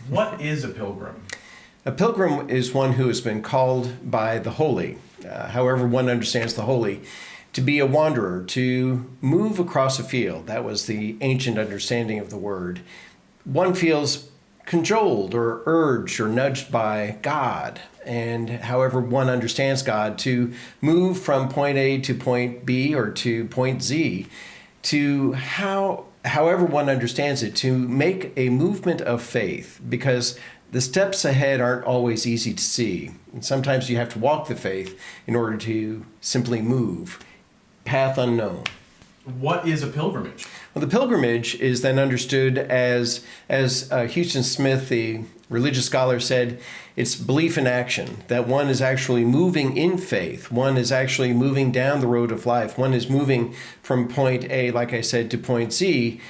What is a pilgrim? A pilgrim is one who has been called by the holy, however one understands the holy, to be a wanderer, to move across a field. That was the ancient understanding of the word. One feels cajoled or urged or nudged by God, and however one understands God, to move from point A to point B or to point Z, to however one understands it, to make a movement of faith, because the steps ahead aren't always easy to see. And sometimes you have to walk the faith in order to simply move. Path unknown. What is a pilgrimage? Well, the pilgrimage is then understood as Houston Smith, the religious scholar, said, it's belief in action, that one is actually moving in faith. One is actually moving down the road of life. One is moving from point A, like I said, to point Z,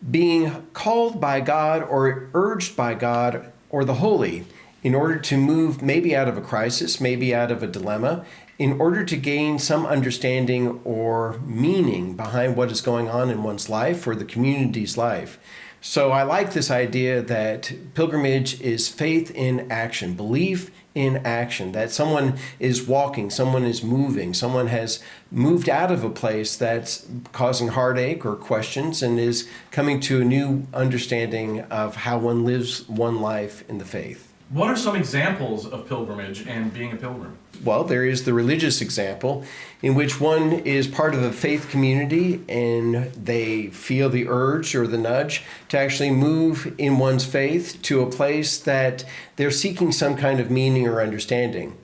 being called by God or urged by God or the holy in order to move maybe out of a crisis, maybe out of a dilemma, in order to gain some understanding or meaning behind what is going on in one's life or the community's life. So I like this idea that pilgrimage is faith in action, belief in action, that someone is walking, someone is moving, someone has moved out of a place that's causing heartache or questions and is coming to a new understanding of how one lives one life in the faith. What are some examples of pilgrimage and being a pilgrim? Well, there is the religious example in which one is part of a faith community and they feel the urge or the nudge to actually move in one's faith to a place that they're seeking some kind of meaning or understanding.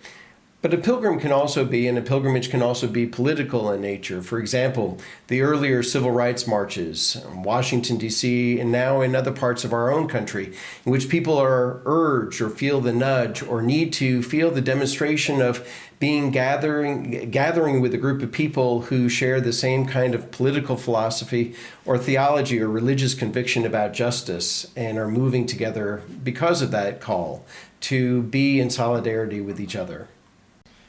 But a pilgrim can also be, and a pilgrimage can also be political in nature. For example, the earlier civil rights marches in Washington, D.C., and now in other parts of our own country, in which people are urged or feel the nudge or need to feel the demonstration of being gathering with a group of people who share the same kind of political philosophy or theology or religious conviction about justice and are moving together because of that call to be in solidarity with each other.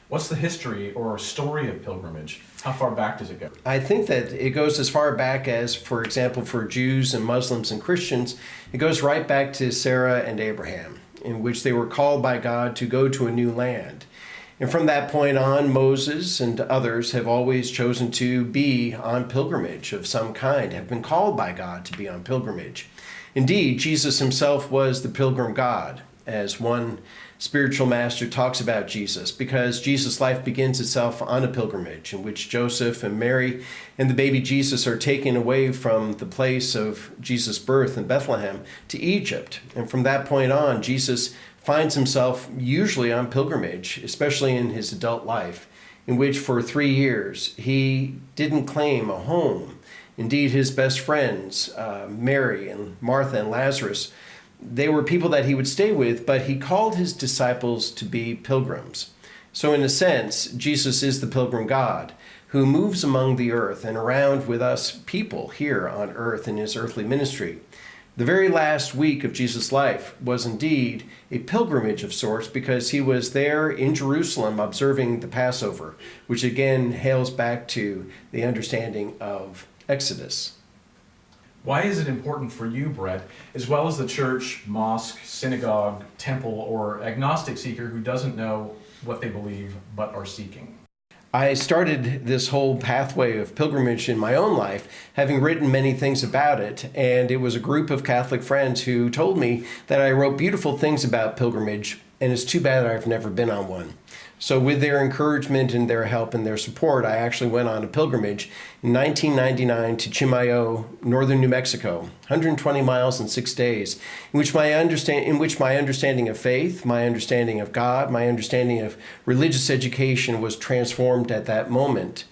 What's the history or story of pilgrimage? How far back does it go? I think that it goes as far back as, for example, for Jews and Muslims and Christians, it goes right back to Sarah and Abraham, in which they were called by God to go to a new land. And from that point on, Moses and others have always chosen to be on pilgrimage of some kind, have been called by God to be on pilgrimage. Indeed, Jesus himself was the pilgrim God, as one spiritual master talks about Jesus, because Jesus' life begins itself on a pilgrimage in which Joseph and Mary and the baby Jesus are taken away from the place of Jesus' birth in Bethlehem to Egypt. And from that point on, Jesus finds himself usually on pilgrimage, especially in his adult life, in which for 3 years he didn't claim a home. Indeed, his best friends, Mary and Martha and Lazarus, they were people that he would stay with, but he called his disciples to be pilgrims. So in a sense, Jesus is the pilgrim God who moves among the earth and around with us people here on earth in his earthly ministry. The very last week of Jesus' life was indeed a pilgrimage of sorts because he was there in Jerusalem observing the Passover, which again hails back to the understanding of Exodus. Why is it important for you, Brett, as well as the church, mosque, synagogue, temple, or agnostic seeker who doesn't know what they believe but are seeking? I started this whole pathway of pilgrimage in my own life, having written many things about it, and it was a group of Catholic friends who told me that I wrote beautiful things about pilgrimage, and it's too bad I've never been on one. So with their encouragement and their help and their support, I actually went on a pilgrimage in 1999 to Chimayo, northern New Mexico, 120 miles in 6 days, in which my understanding of faith, my understanding of God, my understanding of religious education was transformed at that moment.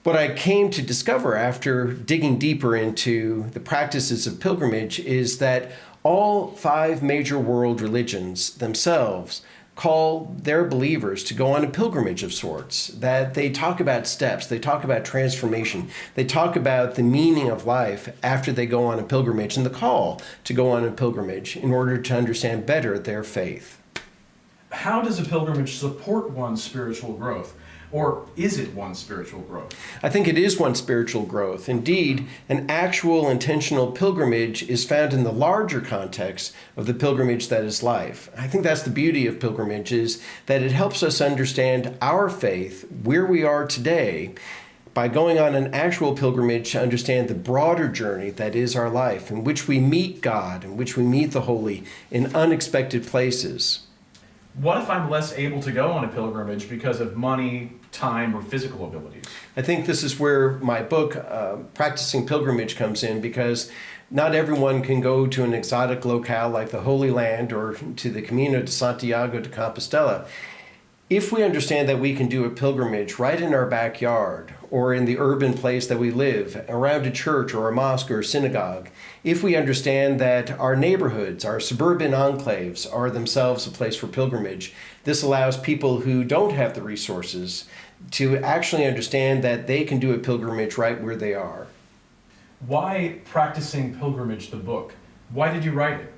What I came to discover after digging deeper into the practices of pilgrimage is that all 5 major world religions themselves call their believers to go on a pilgrimage of sorts, that they talk about steps, they talk about transformation, they talk about the meaning of life after they go on a pilgrimage and the call to go on a pilgrimage in order to understand better their faith. How does a pilgrimage support one's spiritual growth? Or is it one spiritual growth? I think it is one spiritual growth. Indeed, an actual intentional pilgrimage is found in the larger context of the pilgrimage that is life. I think that's the beauty of pilgrimage, is that it helps us understand our faith, where we are today, by going on an actual pilgrimage to understand the broader journey that is our life, in which we meet God, in which we meet the holy in unexpected places. What if I'm less able to go on a pilgrimage because of money, time, or physical abilities? I think this is where my book, Practicing Pilgrimage, comes in, because not everyone can go to an exotic locale like the Holy Land or to the Camino de Santiago de Compostela. If we understand that we can do a pilgrimage right in our backyard or in the urban place that we live, around a church or a mosque or a synagogue, if we understand that our neighborhoods, our suburban enclaves are themselves a place for pilgrimage, this allows people who don't have the resources to actually understand that they can do a pilgrimage right where they are. Why Practicing Pilgrimage, the book? Why did you write it?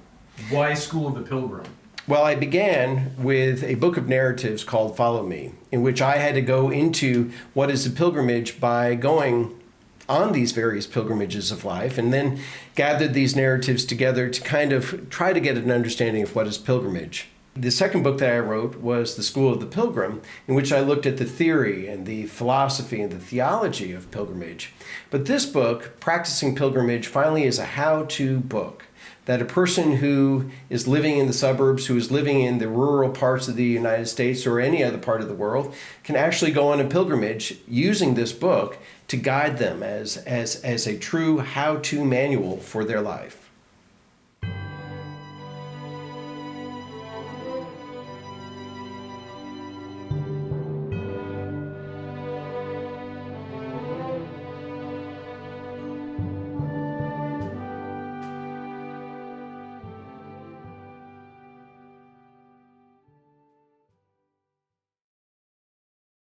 Why School of the Pilgrim? Well, I began with a book of narratives called Follow Me, in which I had to go into what is a pilgrimage by going on these various pilgrimages of life, and then gathered these narratives together to kind of try to get an understanding of what is pilgrimage. The second book that I wrote was The School of the Pilgrim, in which I looked at the theory and the philosophy and the theology of pilgrimage. But this book, Practicing Pilgrimage, finally is a how-to book that a person who is living in the suburbs, who is living in the rural parts of the United States or any other part of the world, can actually go on a pilgrimage using this book to guide them as a true how-to manual for their life.